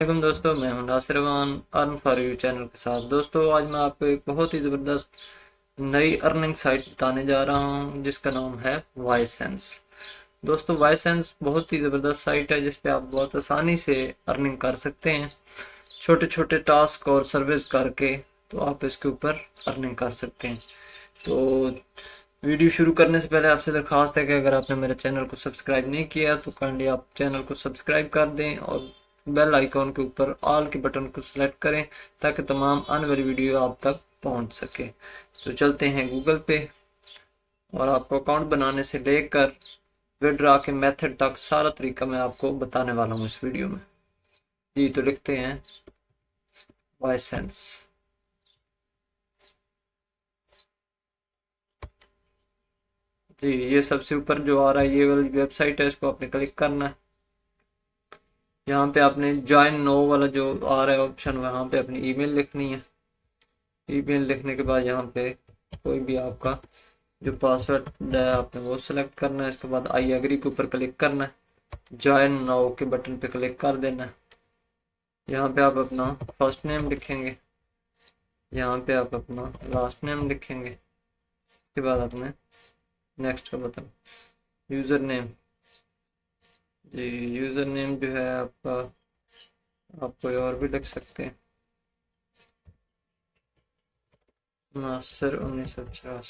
वालेकुम दोस्तों, मैं हूं नासिर अमान अर्न फॉर यू चैनल के साथ। दोस्तों, आज मैं आपको एक बहुत ही ज़बरदस्त नई अर्निंग साइट बताने जा रहा हूं जिसका नाम है वाईसेंस। दोस्तों, वाईसेंस बहुत ही ज़बरदस्त साइट है जिस पे आप बहुत आसानी से अर्निंग कर सकते हैं। छोटे छोटे टास्क और सर्विस करके तो आप इसके ऊपर अर्निंग कर सकते हैं। तो वीडियो शुरू करने से पहले आपसे दरख्वास्त है कि अगर आपने मेरे चैनल को सब्सक्राइब नहीं किया तो काइंडली आप चैनल को सब्सक्राइब कर दें और बेल आइकॉन के ऊपर ऑल के बटन को सिलेक्ट करें ताकि तमाम आने वाली वीडियो आप तक पहुंच सके। तो चलते हैं गूगल पे और आपको अकाउंट बनाने से लेकर विड्रॉ के मेथड तक सारा तरीका मैं आपको बताने वाला हूँ इस वीडियो में। जी, तो लिखते हैं वाईसेंस। जी, ये सबसे ऊपर जो आ रहा है ये वाली वेबसाइट है, इसको आपने क्लिक करना है। यहाँ पे आपने ज्वाइन नो वाला जो आ रहा है ऑप्शन, वहाँ पे अपनी ईमेल लिखनी है। ईमेल लिखने के बाद यहाँ पे कोई भी आपका जो पासवर्ड है आपने वो सिलेक्ट करना है। इसके बाद आई एग्री के ऊपर क्लिक करना है। ज्वाइन नाउ के बटन पे क्लिक कर देना है। यहाँ पे आप अपना फर्स्ट नेम लिखेंगे, यहाँ पे आप अपना लास्ट नेम लिखेंगे। उसके बाद आपने नेक्स्ट का बटन, यूज़र नेम। जी, यूज़र नेम जो है आपका, आप कोई और भी लिख सकते हैं, नासिर 1984।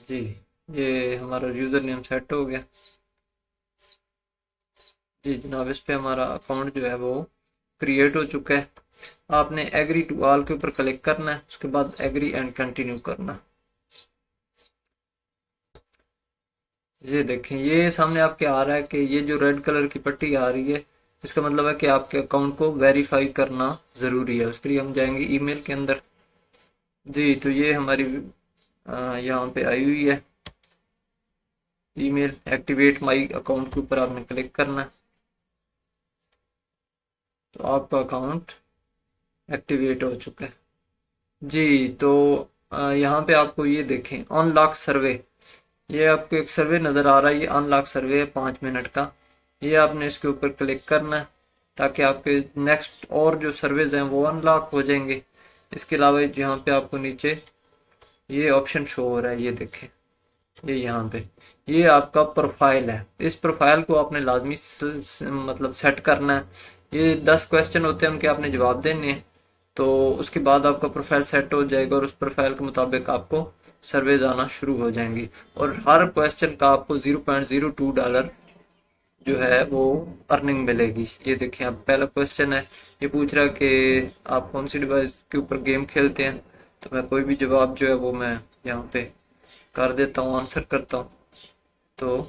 जी, ये हमारा यूज़र नेम सेट हो गया। जी जनाब, इस पे हमारा अकाउंट जो है वो क्रिएट हो चुका है। आपने एग्री टू ऑल के ऊपर क्लिक करना है, उसके बाद एग्री एंड कंटिन्यू करना है। ये देखें, ये सामने आपके आ रहा है कि ये जो रेड कलर की पट्टी आ रही है इसका मतलब है कि आपके अकाउंट को वेरीफाई करना ज़रूरी है। उसके लिए हम जाएंगे ईमेल के अंदर। जी, तो ये हमारी यहाँ पे आई हुई है ईमेल। एक्टिवेट माई अकाउंट के ऊपर आपने क्लिक करना है तो आपका अकाउंट एक्टिवेट हो चुका है। जी, तो यहाँ पे आपको ये देखें अनलॉक सर्वे, ये आपको एक सर्वे नज़र आ रहा है। ये अनलॉक सर्वे है 5 मिनट का। ये आपने इसके ऊपर क्लिक करना है ताकि आपके नेक्स्ट और जो सर्वेज हैं वो अनलॉक हो जाएंगे। इसके अलावा यहाँ पे आपको नीचे ये ऑप्शन शो हो रहा है, ये देखें, ये यहाँ पे ये आपका प्रोफाइल है। इस प्रोफाइल को आपने लाजमी मतलब सेट करना है। ये 10 क्वेश्चन होते हैं, उनके आपने जवाब देने हैं। तो उसके बाद आपका प्रोफाइल सेट हो जाएगा और उस प्रोफाइल के मुताबिक आपको सर्वेज आना शुरू हो जाएंगी और हर क्वेश्चन का आपको $0.02 जो है वो अर्निंग मिलेगी। ये देखिए, आप पहला क्वेश्चन है, ये पूछ रहा है कि आप कौन सी डिवाइस के ऊपर गेम खेलते हैं। तो मैं कोई भी जवाब जो है वो मैं यहाँ पे कर देता हूँ, आंसर करता हूँ। तो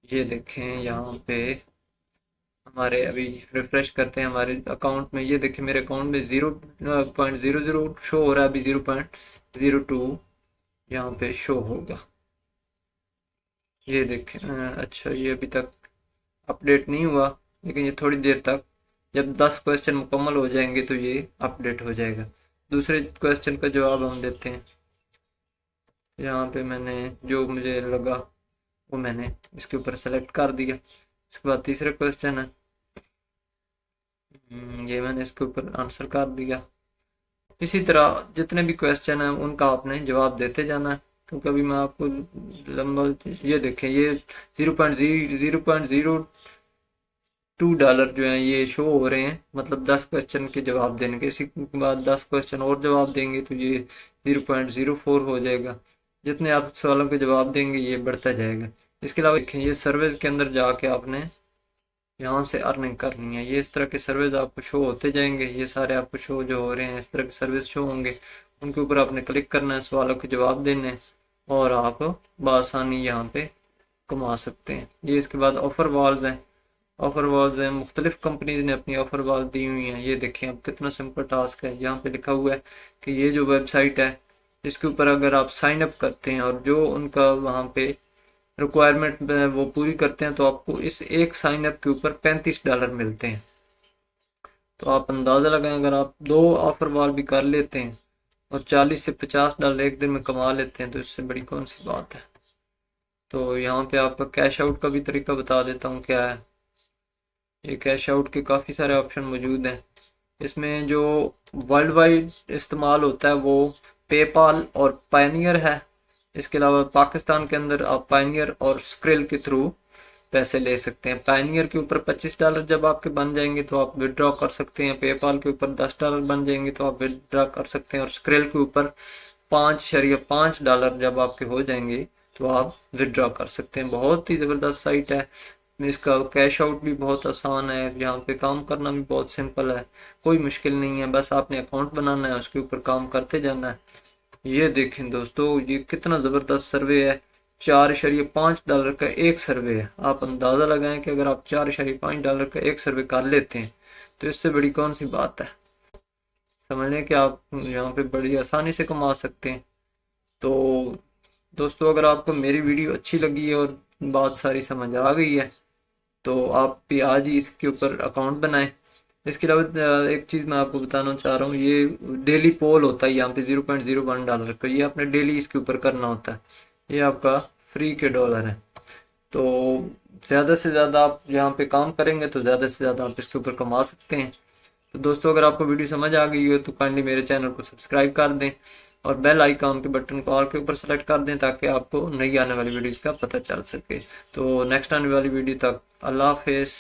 ये देखें, यहाँ पे हमारे अभी रिफ्रेश करते हैं हमारे अकाउंट में। ये देखिए, मेरे अकाउंट में 0.00 शो हो रहा है, अभी 0.02 यहाँ पे शो होगा। ये देखें, अच्छा, ये अभी तक अपडेट नहीं हुआ, लेकिन ये थोड़ी देर तक, जब 10 क्वेश्चन मुकम्मल हो जाएंगे तो ये अपडेट हो जाएगा। दूसरे क्वेश्चन का जवाब हम देते हैं। यहाँ पे मैंने जो मुझे लगा वो मैंने इसके ऊपर सेलेक्ट कर दिया। इसके बाद तीसरा क्वेश्चन है, ये मैंने इसके ऊपर आंसर कर दिया। इसी तरह जितने भी क्वेश्चन हैं उनका आपने जवाब देते जाना है, क्योंकि अभी मैं आपको लंबा, ये देखें, ये 0.002 जो है ये शो हो रहे हैं, मतलब 10 क्वेश्चन के जवाब देने के। इसी के बाद 10 क्वेश्चन और जवाब देंगे तो ये 0.04 हो जाएगा। जितने आप सवालों के जवाब देंगे ये बढ़ता जाएगा। इसके अलावा देखें, ये सर्विस के अंदर जाके आपने यहाँ से अर्निंग करनी है। ये इस तरह के सर्विस आपको शो होते जाएंगे, ये सारे आपको शो जो हो रहे हैं इस तरह के सर्विस शो होंगे। उनके ऊपर आपने क्लिक करना है, सवालों के जवाब देने हैं और आप बआसानी यहाँ पे कमा सकते हैं। ये इसके बाद ऑफर वॉल्स हैं। ऑफर वॉल्स हैं, मुख्तलिफ कंपनीज ने अपनी ऑफर वॉल्स दी हुई हैं। ये देखें, अब कितना सिंपल टास्क है। यहाँ पे लिखा हुआ है कि ये जो वेबसाइट है इसके ऊपर अगर आप साइन अप करते हैं और जो उनका वहाँ पे रिक्वायरमेंट वो पूरी करते हैं तो आपको इस एक साइन अप के ऊपर $35 मिलते हैं। तो आप अंदाज़ा लगाएं, अगर आप 2 ऑफर वॉल भी कर लेते हैं और $40 से $50 एक दिन में कमा लेते हैं तो इससे बड़ी कौन सी बात है। तो यहाँ पे आपका कैश आउट का भी तरीका बता देता हूँ क्या है। ये कैश आउट के काफ़ी सारे ऑप्शन मौजूद हैं। इसमें जो वर्ल्ड वाइड इस्तेमाल होता है वो पेपाल और पायनियर है। इसके अलावा पाकिस्तान के अंदर आप पायनियर और स्क्रिल के थ्रू पैसे ले सकते हैं। पायनियर के ऊपर $25 जब आपके बन जाएंगे तो आप विड्रॉ कर सकते हैं। पेपाल के ऊपर $10 बन जाएंगे तो आप विड्रॉ कर सकते हैं। और स्क्रिल के ऊपर $5.5 जब आपके हो जाएंगे तो आप विड्रॉ कर सकते हैं। बहुत ही ज़बरदस्त साइट है। इसका कैश आउट भी बहुत आसान है, यहाँ पे काम करना भी बहुत सिंपल है, कोई मुश्किल नहीं है। बस आपने अकाउंट बनाना है, उसके ऊपर काम करते जाना है। ये देखें दोस्तों, ये कितना ज़बरदस्त सर्वे है। $4.5 का एक सर्वे है। आप अंदाज़ा लगाएं कि अगर आप $4.5 का एक सर्वे कर लेते हैं तो इससे बड़ी कौन सी बात है। समझ लें कि आप यहाँ पे बड़ी आसानी से कमा सकते हैं। तो दोस्तों, अगर आपको मेरी वीडियो अच्छी लगी है और बात सारी समझ आ गई है तो आप भी आज ही इसके ऊपर अकाउंट बनाएं। इसके अलावा एक चीज़ मैं आपको बताना चाह रहा हूँ, ये डेली पोल होता है यहाँ पे $0.01 का, ये आपने डेली इसके ऊपर करना होता है। ये आपका फ्री के डॉलर है। तो ज़्यादा से ज़्यादा आप यहाँ पे काम करेंगे तो ज़्यादा से ज़्यादा आप इसके ऊपर कमा सकते हैं। तो दोस्तों, अगर आपको वीडियो समझ आ गई हो तो काइंडली मेरे चैनल को सब्सक्राइब कर दें और बेल आइकॉन के बटन को ऑल के ऊपर सेलेक्ट कर दें ताकि आपको नई आने वाली वीडियोज़ का पता चल सके। तो नेक्स्ट आने वाली वीडियो तक अल्लाह हाफिज़।